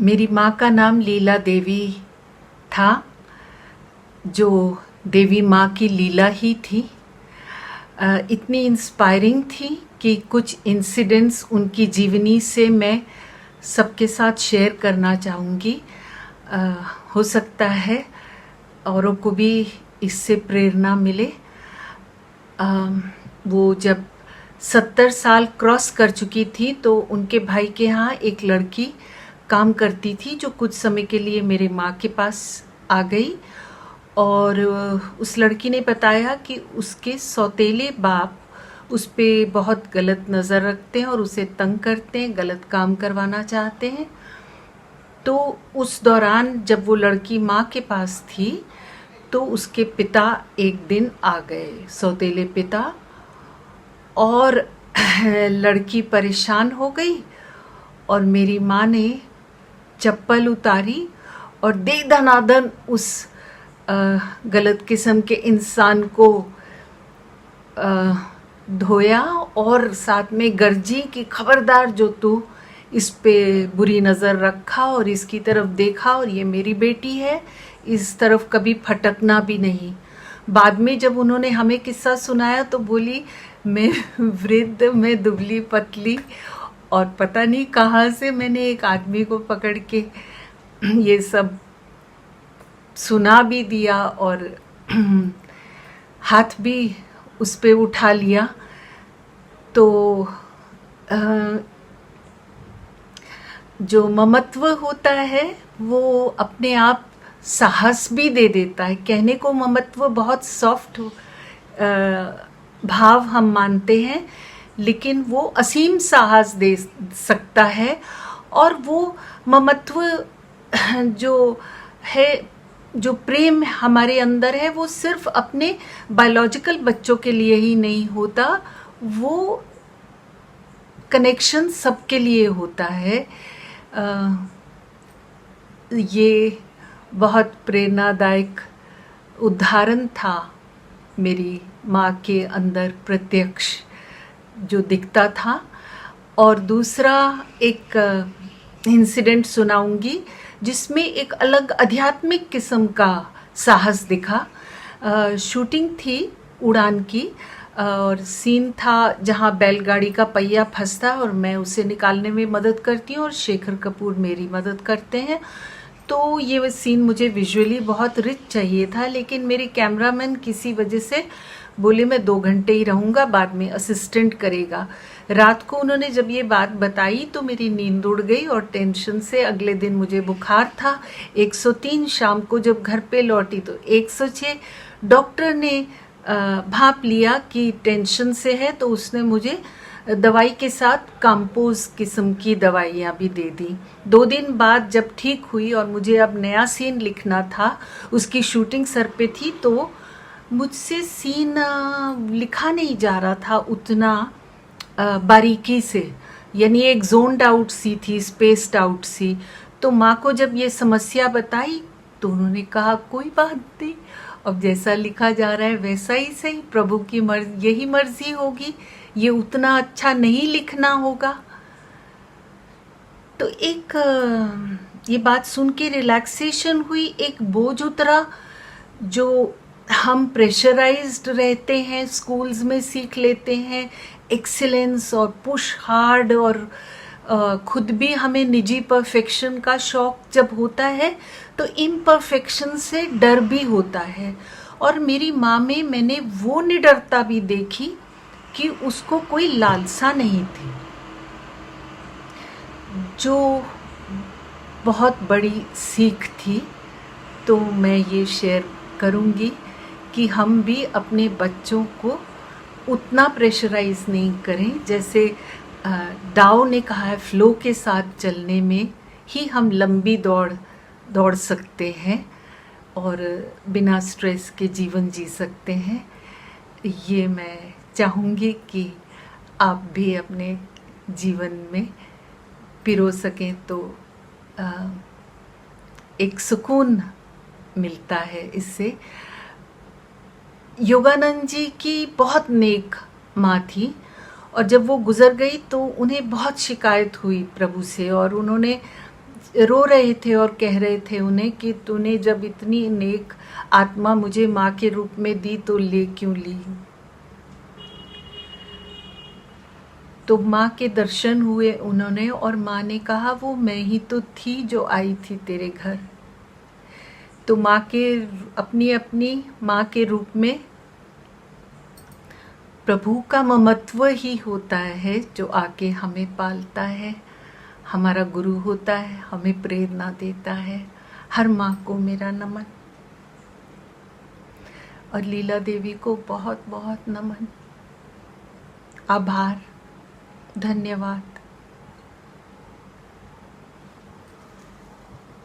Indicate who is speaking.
Speaker 1: मेरी माँ का नाम लीला देवी था, जो देवी माँ की लीला ही थी। इतनी इंस्पायरिंग थी कि कुछ इंसिडेंट्स उनकी जीवनी से मैं सबके साथ शेयर करना चाहूँगी। हो सकता है औरों को भी इससे प्रेरणा मिले। वो जब 70 साल क्रॉस कर चुकी थी तो उनके भाई के यहाँ एक लड़की काम करती थी, जो कुछ समय के लिए मेरे माँ के पास आ गई। और उस लड़की ने बताया कि उसके सौतेले बाप उस पर बहुत गलत नज़र रखते हैं और उसे तंग करते हैं, गलत काम करवाना चाहते हैं। तो उस दौरान जब वो लड़की माँ के पास थी तो उसके पिता एक दिन आ गए, सौतेले पिता, और लड़की परेशान हो गई और मेरी माँ ने चप्पल उतारी और दे दनादन उस गलत किस्म के इंसान को धोया और साथ में गर्जी कि खबरदार जो तू इस पे बुरी नज़र रखा और इसकी तरफ देखा और ये मेरी बेटी है, इस तरफ कभी फटकना भी नहीं। बाद में जब उन्होंने हमें किस्सा सुनाया तो बोली, मैं वृद्ध, मैं दुबली पतली, और पता नहीं कहाँ से मैंने एक आदमी को पकड़ के ये सब सुना भी दिया और हाथ भी उस पे उठा लिया। तो जो ममत्व होता है वो अपने आप साहस भी दे देता है। कहने को ममत्व बहुत सॉफ्ट भाव हम मानते हैं, लेकिन वो असीम साहस दे सकता है। और वो ममत्व जो है, जो प्रेम हमारे अंदर है, वो सिर्फ अपने बायोलॉजिकल बच्चों के लिए ही नहीं होता, वो कनेक्शन सबके लिए होता है। ये बहुत प्रेरणादायक उदाहरण था मेरी माँ के अंदर प्रत्यक्ष जो दिखता था। और दूसरा एक इंसिडेंट सुनाऊंगी जिसमें एक अलग आध्यात्मिक किस्म का साहस दिखा। शूटिंग थी उड़ान की और सीन था जहाँ बैलगाड़ी का पहिया फंसता और मैं उसे निकालने में मदद करती हूँ और शेखर कपूर मेरी मदद करते हैं। तो ये सीन मुझे विजुअली बहुत रिच चाहिए था, लेकिन मेरे कैमरामैन किसी वजह से बोले मैं 2 घंटे ही रहूँगा, बाद में असिस्टेंट करेगा। रात को उन्होंने जब ये बात बताई तो मेरी नींद उड़ गई और टेंशन से अगले दिन मुझे बुखार था। 103 शाम को जब घर पे लौटी तो 106। डॉक्टर ने भाप लिया कि टेंशन से है, तो उसने मुझे दवाई के साथ काम्पोज किस्म की दवाइयाँ भी दे दी। 2 दिन बाद जब ठीक हुई और मुझे अब नया सीन लिखना था, उसकी शूटिंग सर पे थी, तो मुझसे सीन लिखा नहीं जा रहा था उतना बारीकी से, यानी एक जोन्ड आउट सी थी, स्पेस्ड आउट सी। तो माँ को जब ये समस्या बताई तो उन्होंने कहा कोई बात नहीं, अब जैसा लिखा जा रहा है वैसा ही सही, प्रभु की मर्जी, यही मर्जी होगी, ये उतना अच्छा नहीं लिखना होगा। तो एक ये बात सुन के रिलैक्सेशन हुई, एक बोझ उतरा। जो हम प्रेशराइज्ड रहते हैं, स्कूल्स में सीख लेते हैं एक्सीलेंस और पुश हार्ड, और खुद भी हमें निजी परफेक्शन का शौक जब होता है तो इम्परफेक्शन से डर भी होता है। और मेरी माँ में मैंने वो निडरता भी देखी कि उसको कोई लालसा नहीं थी, जो बहुत बड़ी सीख थी। तो मैं ये शेयर करूँगी कि हम भी अपने बच्चों को उतना प्रेशराइज नहीं करें। जैसे डाओ ने कहा है, फ्लो के साथ चलने में ही हम लंबी दौड़ सकते हैं और बिना स्ट्रेस के जीवन जी सकते हैं। ये मैं चाहूँगी कि आप भी अपने जीवन में पिरो सकें तो एक सुकून मिलता है इससे। योगानंद जी की बहुत नेक माँ थी और जब वो गुज़र गई तो उन्हें बहुत शिकायत हुई प्रभु से, और उन्होंने रो रहे थे और कह रहे थे उन्हें कि तूने जब इतनी नेक आत्मा मुझे माँ के रूप में दी तो ले क्यों ली। तो माँ के दर्शन हुए उन्होंने, और माँ ने कहा वो मैं ही तो थी जो आई थी तेरे घर। तो माँ के अपनी अपनी माँ के रूप में प्रभु का ममत्व ही होता है जो आके हमें पालता है, हमारा गुरु होता है, हमें प्रेरणा देता है। हर माँ को मेरा नमन, और लीला देवी को बहुत बहुत नमन, आभार, धन्यवाद।